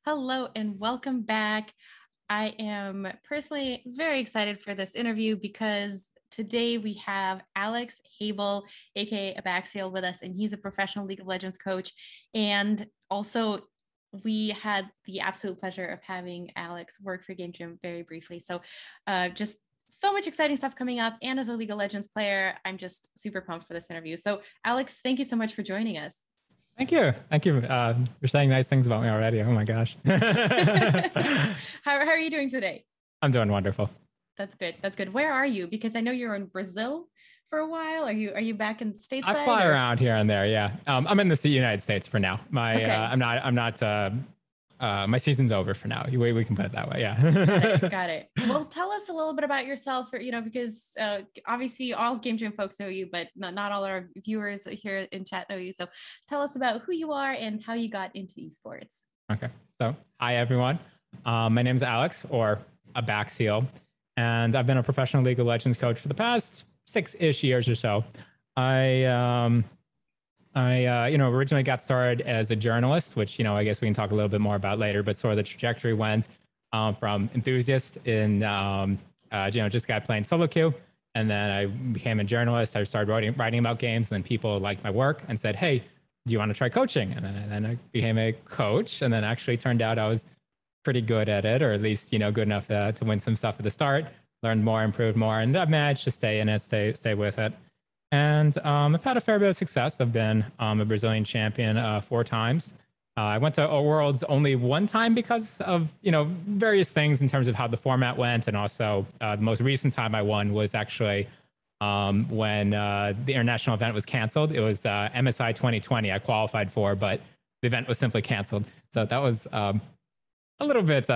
Hello and welcome back. I am personally very excited for this interview because today we have Alex Haibel, aka Abaxial, with us, and he's a professional League of Legends coach. And also, we had the absolute pleasure of having Alex work for Game Jam very briefly. So, just so much exciting stuff coming up. And as a League of Legends player, I'm just super pumped for this interview. So, Alex, thank you so much for joining us. Thank you. Thank you. You're saying nice things about me already. Oh my gosh. How are you doing today? I'm doing wonderful. That's good. That's good. Where are you? Because I know you're in Brazil for a while. Are you back in stateside? I fly around here and there. Yeah. I'm in the United States for now. I'm not my season's over for now. We can put it that way. Yeah. Got it. Well, tell us a little bit about yourself, because obviously all Game Jam folks know you, but not all our viewers here in chat know you. So tell us about who you are and how you got into esports. Okay. So hi, everyone. My name is Alex, or Abaxial, and I've been a professional League of Legends coach for the past 6-ish years or so. I originally got started as a journalist, which, I guess we can talk a little bit more about later, but sort of the trajectory went from enthusiast in, just got playing solo queue. And then I became a journalist. I started writing about games, and then people liked my work and said, hey, do you want to try coaching? And then I became a coach, and then actually turned out I was pretty good at it, or at least, good enough to win some stuff at the start, learned more, improved more, and I've managed to stay in it, stay with it. And I've had a fair bit of success. I've been a Brazilian champion 4 times. I went to Worlds only 1 time because of, various things in terms of how the format went. And also the most recent time I won was actually when the international event was canceled. It was MSI 2020 I qualified for, but the event was simply canceled. So that was a little bit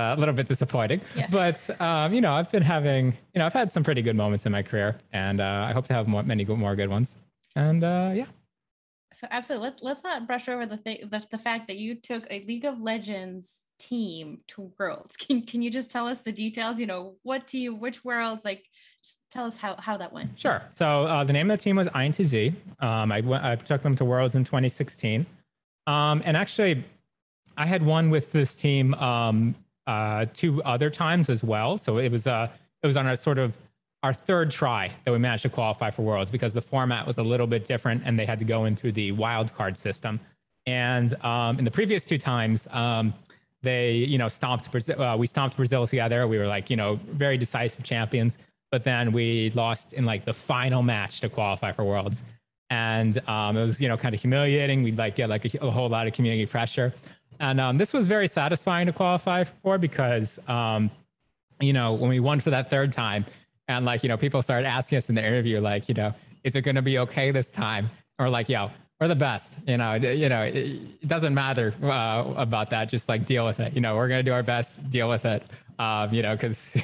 disappointing, yeah. But I've been having, I've had some pretty good moments in my career, and I hope to have many more good ones. And yeah. So absolutely, let's not brush over the fact that you took a League of Legends team to Worlds. Can you just tell us the details? What team, which Worlds? Like, just tell us how that went. Sure. So the name of the team was INTZ. I took them to Worlds in 2016, and actually, I had won with this team 2 other times as well. So it was on our 3rd try that we managed to qualify for Worlds, because the format was a little bit different and they had to go in through the wild card system. And in the previous 2 times, they stomped Brazil. We stomped Brazil together. We were very decisive champions. But then we lost in the final match to qualify for Worlds. And it was kind of humiliating. We'd get a whole lot of community pressure. And this was very satisfying to qualify for, because, when we won for that 3rd time, and people started asking us in the interview, is it going to be okay this time? Or we're the best, it doesn't matter about that. Just deal with it. We're going to do our best, deal with it. Because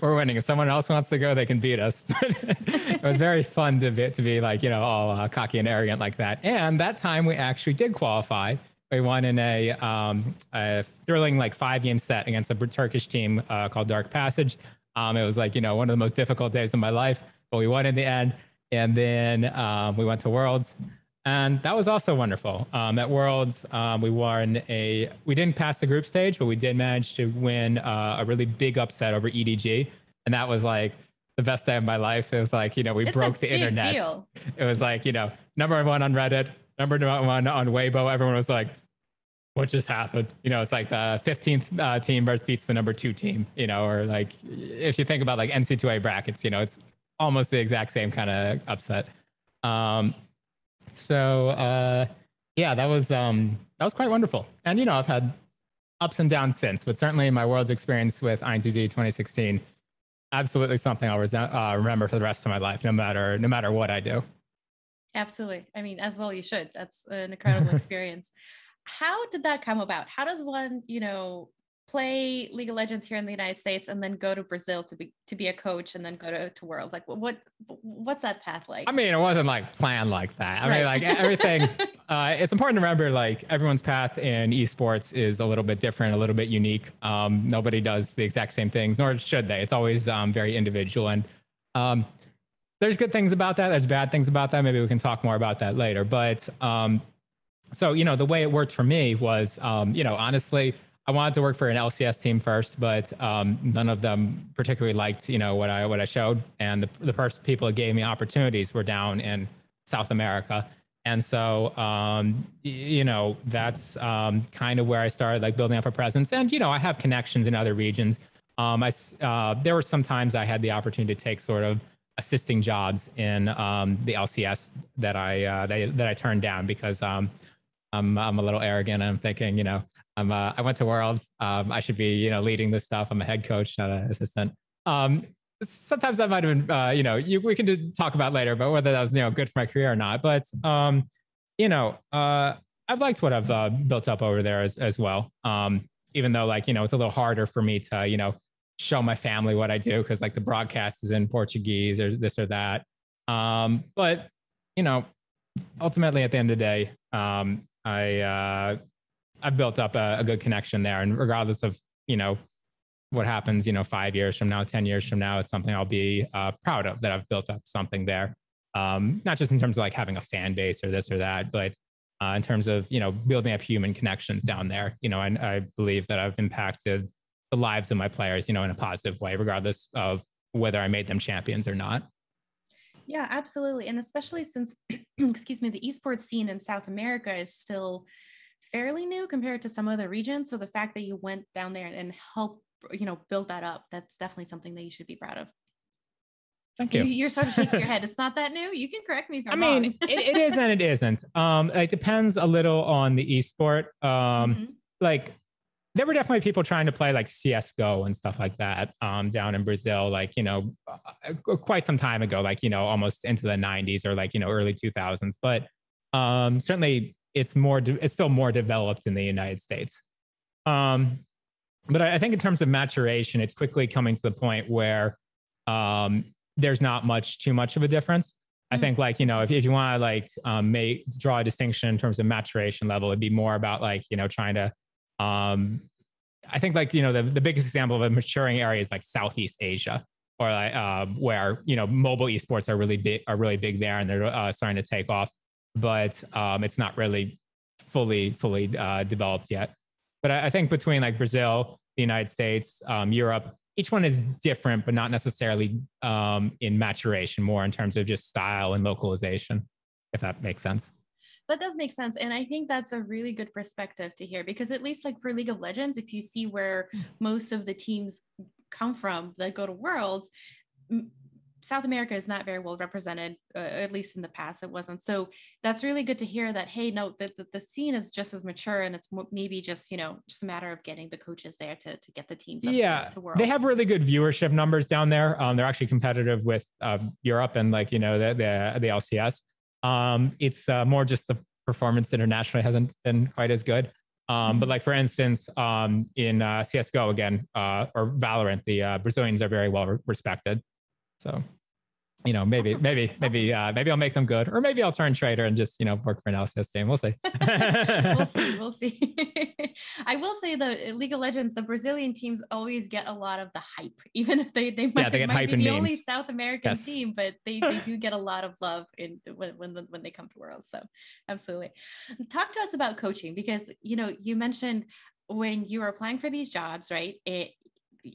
we're winning. If someone else wants to go, they can beat us. But it was very fun to be all cocky and arrogant like that. And that time we actually did qualify. We won in a thrilling 5-game set against a Turkish team called Dark Passage. It was one of the most difficult days of my life, but we won in the end. And then we went to Worlds, and that was also wonderful. At Worlds, we didn't pass the group stage, but we did manage to win a really big upset over EDG, and that was the best day of my life. It was we broke the internet. Deal. It was number 1 on Reddit, number 1 on Weibo. Everyone was like, what just happened? It's the 15th team versus beats the number 2 team, or if you think about NC2A brackets, it's almost the exact same kind of upset. Yeah, that was quite wonderful. And, I've had ups and downs since, but certainly my World's experience with INTZ 2016, absolutely something I'll remember for the rest of my life, no matter what I do. Absolutely. I mean, as well you should. That's an incredible experience. How did that come about? How does one, play League of Legends here in the United States and then go to Brazil to be a coach and then go to Worlds? What's that path like? I mean, it wasn't planned like that. I mean, everything. It's important to remember everyone's path in esports is a little bit different, a little bit unique. Nobody does the exact same things, nor should they. It's always very individual, and there's good things about that. There's bad things about that. Maybe we can talk more about that later. But so, the way it worked for me was, honestly, I wanted to work for an LCS team first, but none of them particularly liked, what I showed. And the first people that gave me opportunities were down in South America. And so, that's kind of where I started like building up a presence. And, I have connections in other regions. There were some times I had the opportunity to take sort of assisting jobs in the LCS that I turned down because I'm a little arrogant. I'm thinking, I went to Worlds. I should be, leading this stuff. I'm a head coach, not an assistant. Sometimes that might have been, we can talk about later, but whether that was, good for my career or not. But, I've liked what I've built up over there as well. Even though it's a little harder for me to, show my family what I do because like the broadcast is in Portuguese or this or that. But, ultimately at the end of the day, I've built up a good connection there. And regardless of, what happens, 5 years from now, 10 years from now, it's something I'll be proud of that I've built up something there. Not just in terms of like having a fan base or this or that, but in terms of, building up human connections down there, and I believe that I've impacted the lives of my players, in a positive way, regardless of whether I made them champions or not. Yeah, absolutely. And especially since, excuse me, the esports scene in South America is still fairly new compared to some other regions. So the fact that you went down there and helped, build that up, that's definitely something that you should be proud of. Thank you. You're sort of shaking your head. It's not that new. You can correct me if I'm wrong. it is and it isn't. It depends a little on the esport. Like there were definitely people trying to play like CSGO and stuff like that down in Brazil, like, quite some time ago, like, almost into the 90s or like, early 2000s. But certainly it's still more developed in the United States. But I think in terms of maturation, it's quickly coming to the point where there's not too much of a difference. I think like, if you want to like draw a distinction in terms of maturation level, it'd be more about like, trying to, I think like, the biggest example of a maturing area is like Southeast Asia or like where, mobile esports are really big there and they're starting to take off, but it's not really fully developed yet. But I think between like Brazil, the United States, Europe, each one is different, but not necessarily in maturation, more in terms of just style and localization, if that makes sense. That does make sense. And I think that's a really good perspective to hear, because at least like for League of Legends, if you see where most of the teams come from that go to Worlds, South America is not very well represented, at least in the past it wasn't. So that's really good to hear that, hey, no, that the scene is just as mature and it's maybe just, just a matter of getting the coaches there to get the teams up to Worlds. They have really good viewership numbers down there. They're actually competitive with Europe and like, the LCS. It's more just the performance internationally hasn't been quite as good. But like, for instance, in CSGO again, or Valorant, the Brazilians are very well respected. So, maybe I'll make them good, or maybe I'll turn trader and just, work for an LCS team. We'll see. We'll see. I will say the League of Legends, the Brazilian teams always get a lot of the hype, even if they might be the only South American team, but they do get a lot of love when they come to Worlds. So absolutely. Talk to us about coaching, because, you mentioned when you were applying for these jobs, right?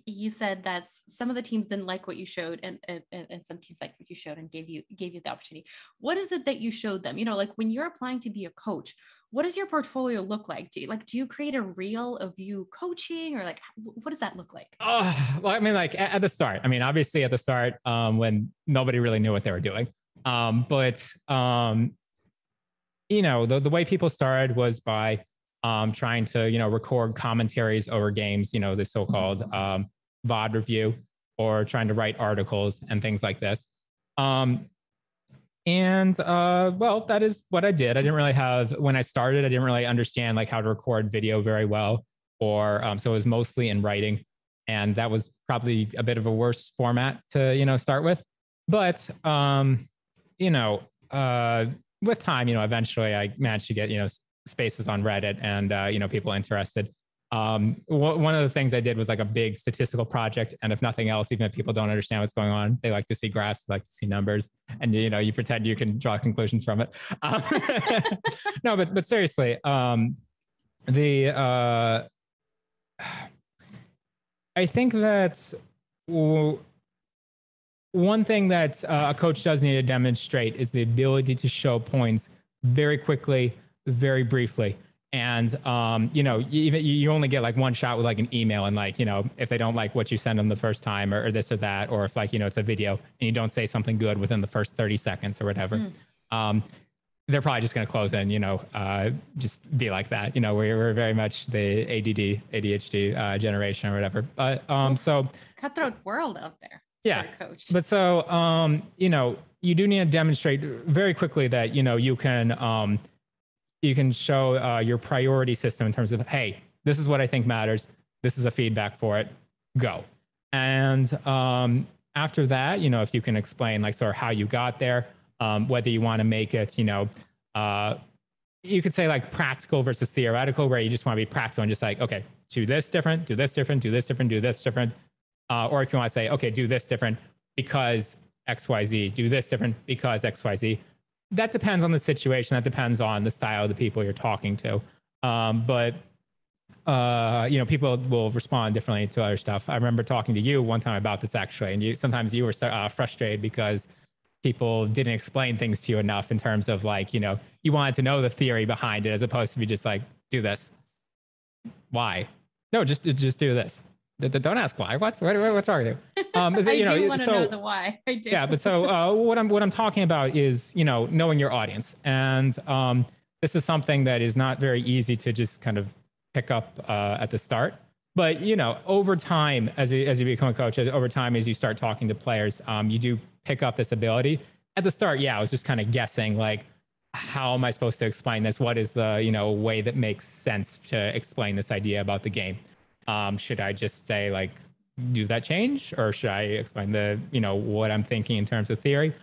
You said that some of the teams didn't like what you showed and some teams liked what you showed and gave you the opportunity. What is it that you showed them? Like when you're applying to be a coach, what does your portfolio look like? Do you create a reel of you coaching, or like, what does that look like? Well, I mean, like at the start, obviously at the start, when nobody really knew what they were doing. But the way people started was by trying to, record commentaries over games, the so-called VOD review, or trying to write articles and things like this. Well, that is what I did. When I started, I didn't really understand like how to record video very well, or so it was mostly in writing. And that was probably a bit of a worse format to, start with. But, with time, eventually I managed to get, spaces on Reddit and, people interested. One of the things I did was like a big statistical project. And if nothing else, even if people don't understand what's going on, they like to see graphs, they like to see numbers, and, you pretend you can draw conclusions from it. No, but seriously, I think that one thing that a coach does need to demonstrate is the ability to show points very quickly, very briefly. And, you only get like one shot with like an email, and like, if they don't like what you send them the first time, or this or that, or if like, it's a video and you don't say something good within the first 30 seconds or whatever, they're probably just going to close in, just be like that. We're very much the ADHD generation or whatever. But so cutthroat world out there. Yeah, for a coach. But so you do need to demonstrate very quickly that you can show your priority system in terms of, hey, this is what I think matters. This is a feedback for it. Go. And after that, if you can explain like sort of how you got there, whether you want to make it, you could say like practical versus theoretical, where you just want to be practical and just like, okay, do this different, do this different, do this different, do this different. Or if you want to say, okay, do this different because XYZ, do this different because XYZ. That depends on the situation. That depends on the style of the people you're talking to. But people will respond differently to other stuff. I remember talking to you one time about this actually, and sometimes you were frustrated because people didn't explain things to you enough in terms of like, you wanted to know the theory behind it as opposed to be just like, do this. Why? No, just do this. Don't ask why. What's wrong with you? I do want to know the why. I do. Yeah, but so what I'm talking about is knowing your audience, and this is something that is not very easy to just kind of pick up at the start. But over time, as you become a coach, over time as you start talking to players, you do pick up this ability. At the start, I was just kind of guessing like, how am I supposed to explain this? What is the way that makes sense to explain this idea about the game? Should I just say like, do that change, or should I explain the, what I'm thinking in terms of theory?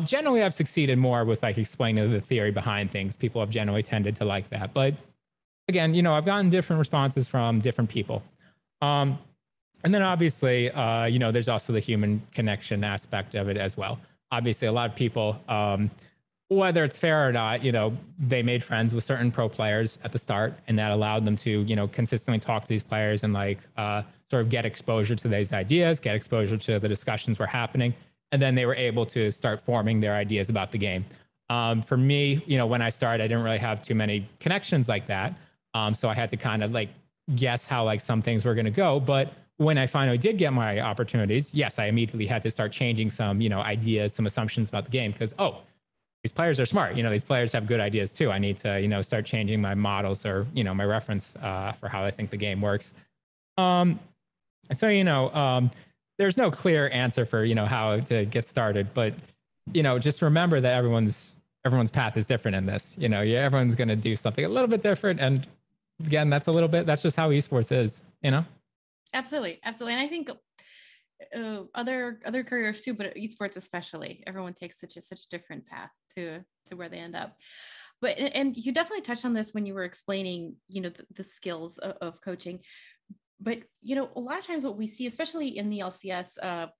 Generally, I've succeeded more with like explaining the theory behind things. People have generally tended to like that. But again, I've gotten different responses from different people. And then obviously, there's also the human connection aspect of it as well. Obviously, a lot of people, whether it's fair or not, they made friends with certain pro players at the start, and that allowed them to, consistently talk to these players and like sort of get exposure to these ideas, get exposure to the discussions were happening. And then they were able to start forming their ideas about the game. For me, when I started, I didn't really have too many connections like that. So I had to kind of like guess how like some things were going to go. But when I finally did get my opportunities, yes, I immediately had to start changing some, ideas, some assumptions about the game, because, these players are smart. These players have good ideas too. I need to, start changing my models or, my reference for how I think the game works. There's no clear answer for, how to get started, but, just remember that everyone's path is different in this. Everyone's going to do something a little bit different. And again, that's just how esports is, Absolutely. Absolutely. And I think other careers too, but esports especially, everyone takes such a different path to where they end up. But and you definitely touched on this when you were explaining the skills of coaching. But a lot of times what we see, especially in the LCS,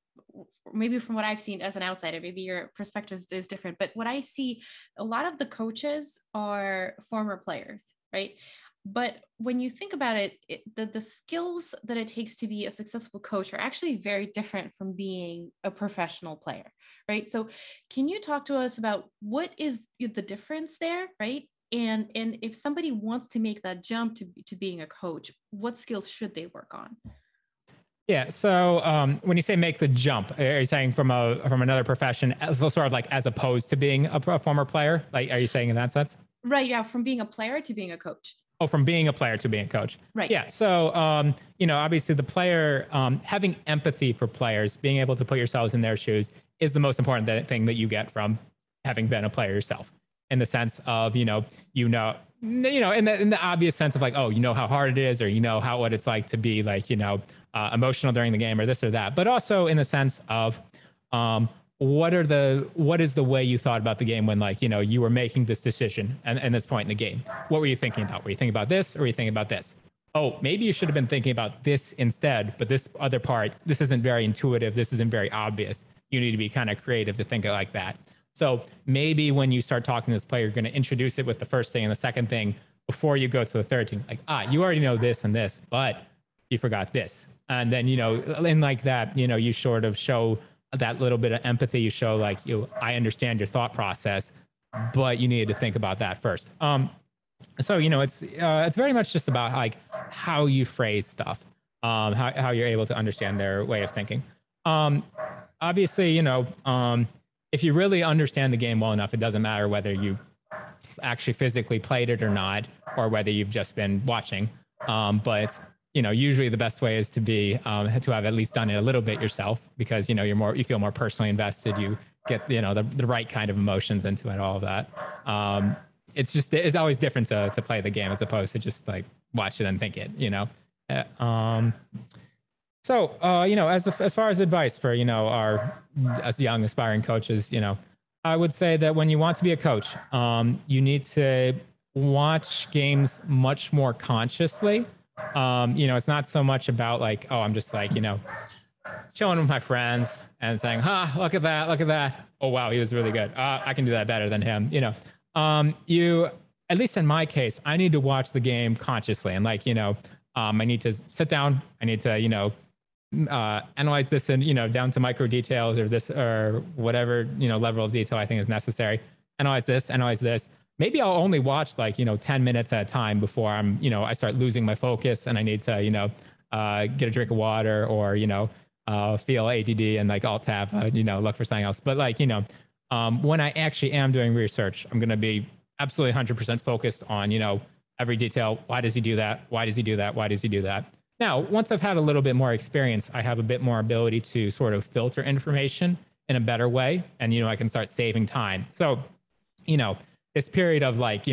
maybe from what I've seen as an outsider, maybe your perspective is different, but what I see, a lot of the coaches are former players, right? But when you think about it, the skills that it takes to be a successful coach are actually very different from being a professional player, right? So can you talk to us about what is the difference there, right? And if somebody wants to make that jump to being a coach, what skills should they work on? Yeah. So when you say make the jump, are you saying from another profession, as sort of like as opposed to being a former player? Like, are you saying in that sense? Right. Yeah. From being a player to being a coach. Oh, from being a player to being a coach. Right. Yeah. So, obviously the player, having empathy for players, being able to put yourselves in their shoes is the most important thing that you get from having been a player yourself, in the sense of, in the obvious sense of like, oh, how hard it is, or, what it's like to be like, emotional during the game or this or that. But also in the sense of, what is the way you thought about the game when like, you were making this decision and this point in the game? What were you thinking about? Were you thinking about this, or were you thinking about this? Oh, maybe you should have been thinking about this instead, but this other part, this isn't very intuitive. This isn't very obvious. You need to be kind of creative to think it like that. So maybe when you start talking to this player, you're going to introduce it with the first thing and the second thing before you go to the third thing. Like, you already know this and this, but you forgot this. And then, in like that, you sort of show that little bit of empathy. You show like, I understand your thought process, but you needed to think about that first. So, it's very much just about like how you phrase stuff, how you're able to understand their way of thinking. Obviously, if you really understand the game well enough, it doesn't matter whether you actually physically played it or not, or whether you've just been watching. But usually the best way is to be to have at least done it a little bit yourself, because you feel more personally invested. You get the right kind of emotions into it, all of that. It's always different to play the game as opposed to just like watch it and think it. So, as far as advice for, our as young aspiring coaches, I would say that when you want to be a coach, you need to watch games much more consciously. It's not so much about like, oh, I'm just like, chilling with my friends and saying, look at that, look at that. Oh, wow, he was really good. I can do that better than him. At least in my case, I need to watch the game consciously. And like, I need to sit down. I need to, analyze this and, down to micro details or this or whatever, level of detail I think is necessary. Analyze this. Maybe I'll only watch like, 10 minutes at a time before I start losing my focus and I need to, get a drink of water or, feel ADD and like alt tab, look for something else. But like, when I actually am doing research, I'm going to be absolutely 100% focused on, every detail. Why does he do that? Why does he do that? Why does he do that? Now, once I've had a little bit more experience, I have a bit more ability to sort of filter information in a better way. And, I can start saving time. So, this period of like,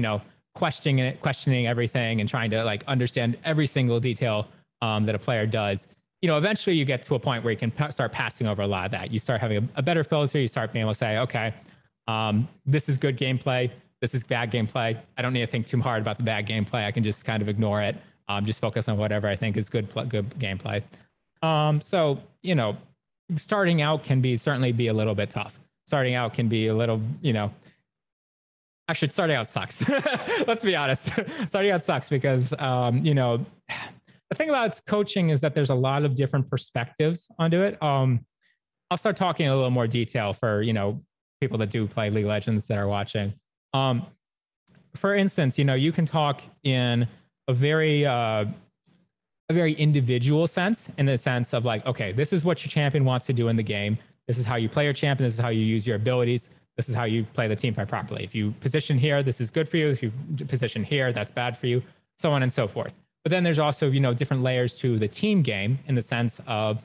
questioning everything and trying to like understand every single detail that a player does, eventually you get to a point where you can start passing over a lot of that. You start having a better filter. You start being able to say, okay, this is good gameplay. This is bad gameplay. I don't need to think too hard about the bad gameplay. I can just kind of ignore it. Just focus on whatever I think is good gameplay. So, starting out can certainly be a little bit tough. Starting out can be a little, actually starting out sucks. Let's be honest. Starting out sucks because, the thing about coaching is that there's a lot of different perspectives onto it. I'll start talking in a little more detail for, people that do play League of Legends that are watching. For instance, you can talk in a very individual sense, in the sense of like, okay, this is what your champion wants to do in the game. This is how you play your champion. This is how you use your abilities. This is how you play the team fight properly. If you position here, this is good for you. If you position here, that's bad for you, so on and so forth. But then there's also, different layers to the team game in the sense of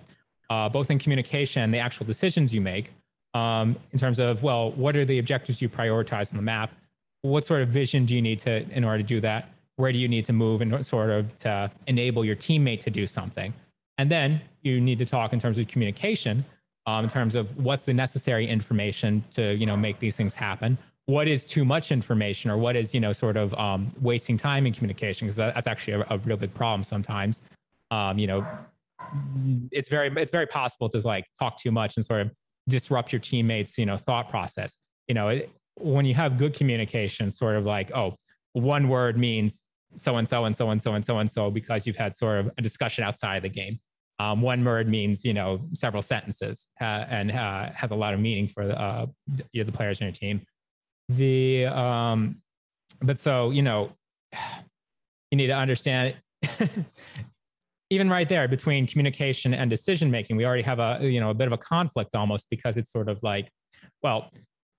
both in communication, the actual decisions you make, in terms of, well, what are the objectives you prioritize on the map? What sort of vision do you need in order to do that? Where do you need to move in sort of to enable your teammate to do something? And then you need to talk in terms of communication, in terms of what's the necessary information to, make these things happen. What is too much information, or what is, sort of wasting time in communication? Because that's actually a real big problem sometimes. It's very possible to like talk too much and sort of disrupt your teammates, thought process. When you have good communication, sort of like, oh, one word means so and so and so and so and so and so because you've had sort of a discussion outside of the game. One word means several sentences and has a lot of meaning for the players in your team. But so you need to understand even right there between communication and decision making. We already have a bit of a conflict almost, because it's sort of like, well,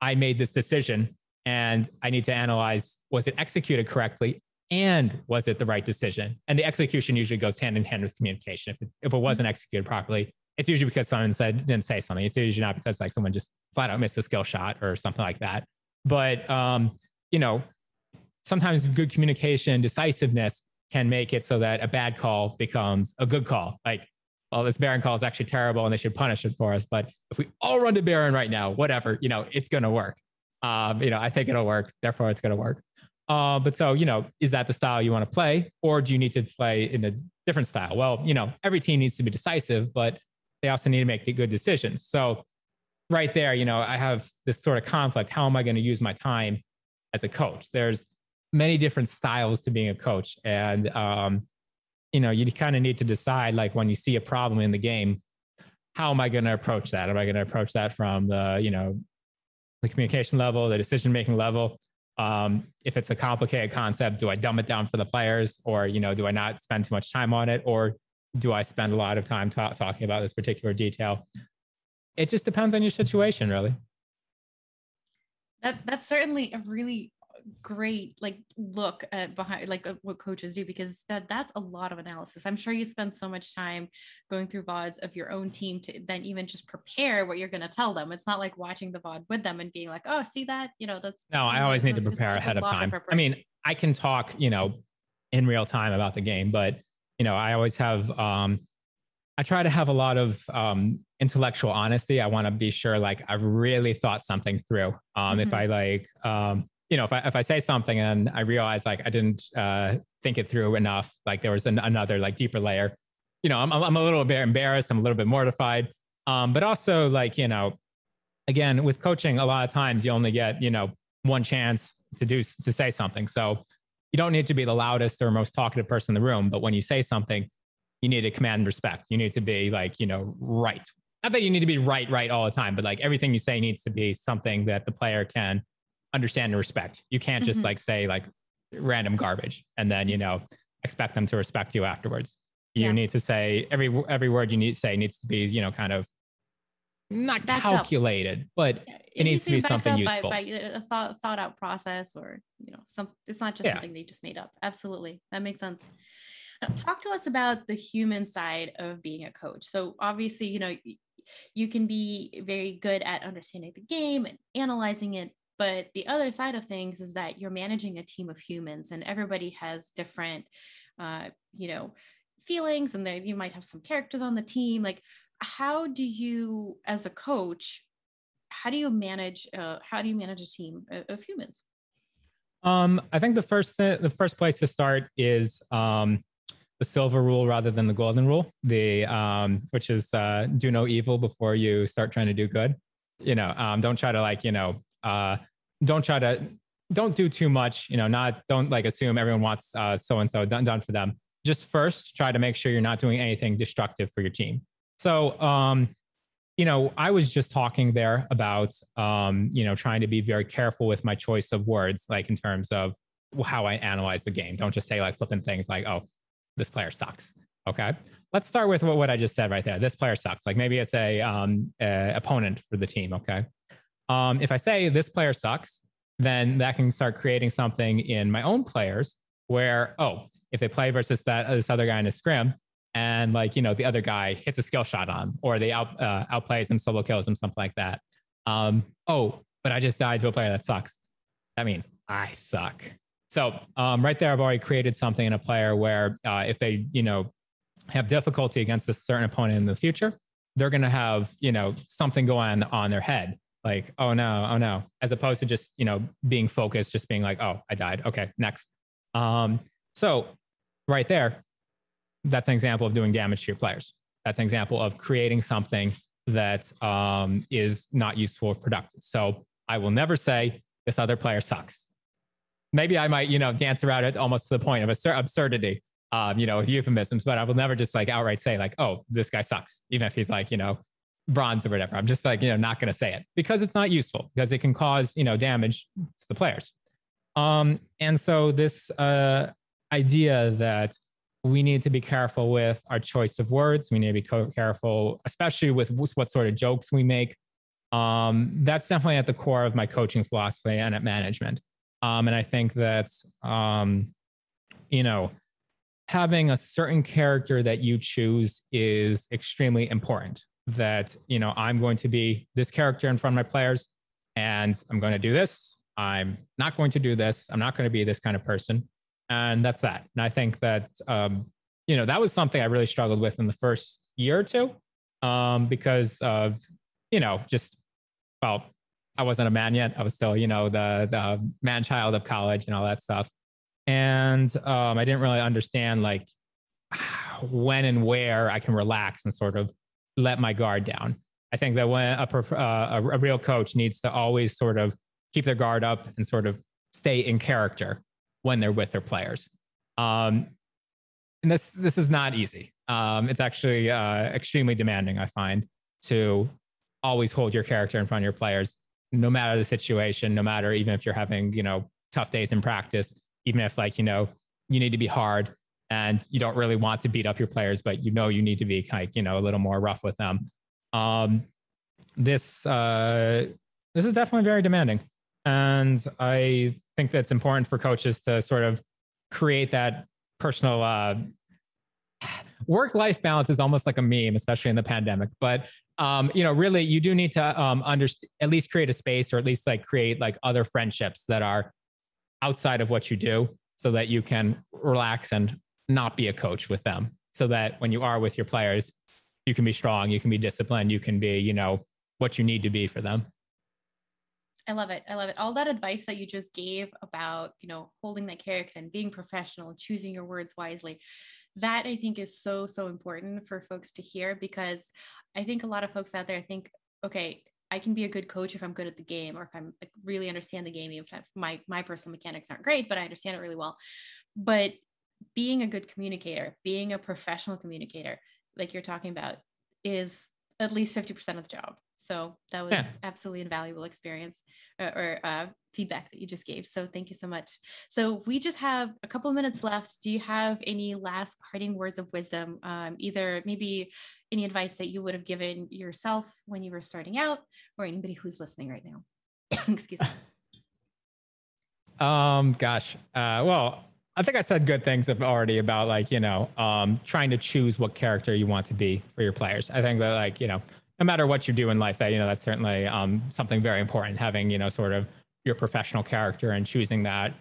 I made this decision and I need to analyze, was it executed correctly? And was it the right decision? And the execution usually goes hand in hand with communication. If it wasn't executed properly, it's usually because someone didn't say something. It's usually not because like someone just flat out missed a skill shot or something like that. But, sometimes good communication and decisiveness can make it so that a bad call becomes a good call. Like, well, this Baron call is actually terrible and they should punish it for us. But if we all run to Baron right now, whatever, it's going to work. I think it'll work. Therefore, it's going to work. But so, is that the style you want to play, or do you need to play in a different style? Well, every team needs to be decisive, but they also need to make the good decisions. So right there, I have this sort of conflict. How am I going to use my time as a coach? There's many different styles to being a coach. And, you kind of need to decide, like, when you see a problem in the game, how am I going to approach that? Am I going to approach that from the communication level, the decision-making level? If it's a complicated concept, do I dumb it down for the players, or, do I not spend too much time on it? Or do I spend a lot of time talking about this particular detail? It just depends on your situation, really. That's certainly a really great look at behind what coaches do, because that's a lot of analysis. I'm sure you spend so much time going through VODs of your own team to then even just prepare what you're going to tell them. It's not like watching the VOD with them and being like, oh, see that, that's no, I always need to prepare ahead of time. I mean, I can talk, in real time about the game, but I always have, I try to have a lot of intellectual honesty. I want to be sure, like, I've really thought something through. If I if I say something and I realize, like, I didn't think it through enough, like there was another, like, deeper layer, I'm a little bit embarrassed. I'm a little bit mortified. But also, like, again, with coaching, a lot of times you only get, one chance to say something. So you don't need to be the loudest or most talkative person in the room. But when you say something, you need to command respect. You need to be, like, right. Not that you need to be right all the time, but, like, everything you say needs to be something that the player can understand and respect. You can't just like say, like, random garbage and then, expect them to respect you afterwards. You need to say every word you need to say needs to be, kind of not backed calculated, up. But it needs to be something useful. By a thought out process, or, it's not just something they just made up. Absolutely. That makes sense. Now, talk to us about the human side of being a coach. So obviously, you can be very good at understanding the game and analyzing it. But the other side of things is that you're managing a team of humans, and everybody has different, feelings, and you might have some characters on the team. Like, how do you, as a coach, how do you manage a team of humans? I think the first place to start is the silver rule rather than the golden rule, which is do no evil before you start trying to do good. Don't try to, don't do too much, don't, like, assume everyone wants so-and-so done for them. Just first try to make sure you're not doing anything destructive for your team. So, I was just talking there about, trying to be very careful with my choice of words, like, in terms of how I analyze the game. Don't just say, like, flippant things like, oh, this player sucks. Okay. Let's start with what I just said right there. This player sucks. Like, maybe it's a opponent for the team. Okay. If I say this player sucks, then that can start creating something in my own players where, oh, if they play versus this other guy in a scrim, and, like, the other guy hits a skill shot on him, or they outplays him, solo kills him, something like that. Oh, but I just died to a player that sucks. That means I suck. So right there, I've already created something in a player where if they, have difficulty against a certain opponent in the future, they're going to have, something going on their head. Like, oh no, as opposed to just, being focused, just being like, oh, I died. Okay, next. So right there, that's an example of doing damage to your players. That's an example of creating something that is not useful or productive. So I will never say this other player sucks. Maybe I might, dance around it almost to the point of absurdity, with euphemisms, but I will never just, like, outright say, like, oh, this guy sucks, even if he's, like, bronze or whatever. I'm just, like, not going to say it because it's not useful, because it can cause, damage to the players. And so this idea that we need to be careful with our choice of words, we need to be careful, especially with what sort of jokes we make. That's definitely at the core of my coaching philosophy and at management. And I think that, having a certain character that you choose is extremely important. That, I'm going to be this character in front of my players, and I'm going to do this. I'm not going to do this. I'm not going to be this kind of person. And that's that. And I think that, that was something I really struggled with in the first year or two, because of, I wasn't a man yet. I was still, the man child of college and all that stuff. And I didn't really understand, like, when and where I can relax and sort of let my guard down. I think that when a real coach needs to always sort of keep their guard up and sort of stay in character when they're with their players. and this is not easy. It's actually extremely demanding, I find, to always hold your character in front of your players, no matter the situation, no matter even if you're having, tough days in practice, even if like, you need to be hard and you don't really want to beat up your players, but you need to be like, a little more rough with them. This is definitely very demanding. And I think that's important for coaches to sort of create that personal work-life balance is almost like a meme, especially in the pandemic. But really, you do need to at least create a space, or at least like create like other friendships that are outside of what you do, so that you can relax and not be a coach with them. So that when you are with your players, you can be strong, you can be disciplined, you can be, what you need to be for them. I love it. I love it. All that advice that you just gave about, holding that character and being professional, choosing your words wisely, that I think is so, so important for folks to hear, because I think a lot of folks out there think, okay, I can be a good coach if I'm good at the game, or if I'm like, really understand the game, even if my personal mechanics aren't great, but I understand it really well. But being a good communicator, being a professional communicator, like you're talking about, is at least 50% of the job. So that was absolutely invaluable experience or feedback that you just gave. So thank you so much. So we just have a couple of minutes left. Do you have any last parting words of wisdom? Either maybe any advice that you would have given yourself when you were starting out, or anybody who's listening right now? Excuse me. Gosh. Well, I think I said good things already about like, trying to choose what character you want to be for your players. I think that like, no matter what you do in life, that, that's certainly something very important, having, sort of your professional character and choosing that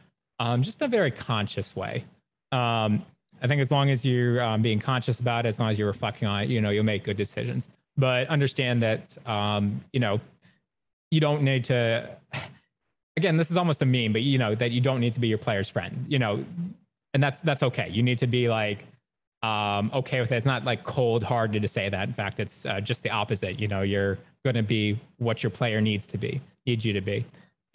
just in a very conscious way. I think as long as you're being conscious about it, as long as you're reflecting on it, you'll make good decisions. But understand that, you don't need to, again, this is almost a meme, but that you don't need to be your player's friend, and that's okay. You need to be like, okay with it. It's not like cold hearted to say that. In fact, it's just the opposite. You're going to be what your player needs you to be.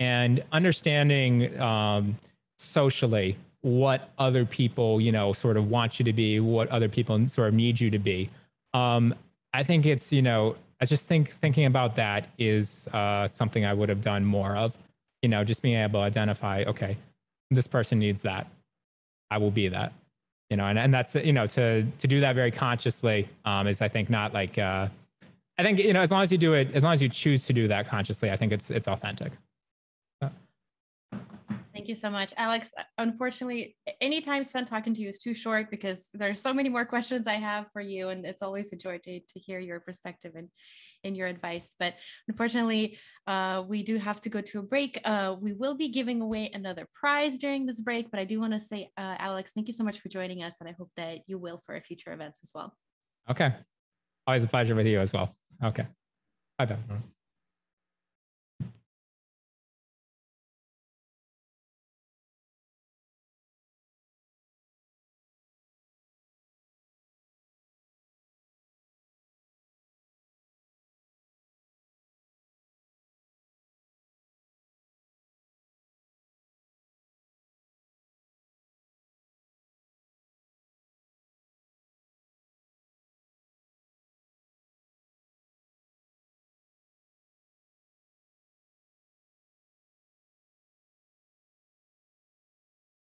And understanding socially what other people, sort of want you to be, what other people sort of need you to be. I think it's, I just think thinking about that is something I would have done more of, just being able to identify, okay, this person needs that. I will be that. And that's, to do that very consciously is, I think, not like, I think, as long as you do it, as long as you choose to do that consciously, I think it's authentic. Thank you so much, Alex. Unfortunately, any time spent talking to you is too short, because there's so many more questions I have for you, and it's always a joy to hear your perspective and your advice. But unfortunately, we do have to go to a break. We will be giving away another prize during this break, but I do want to say, Alex, thank you so much for joining us, and I hope that you will for future events as well. Okay. Always a pleasure with you as well. Okay. Bye-bye.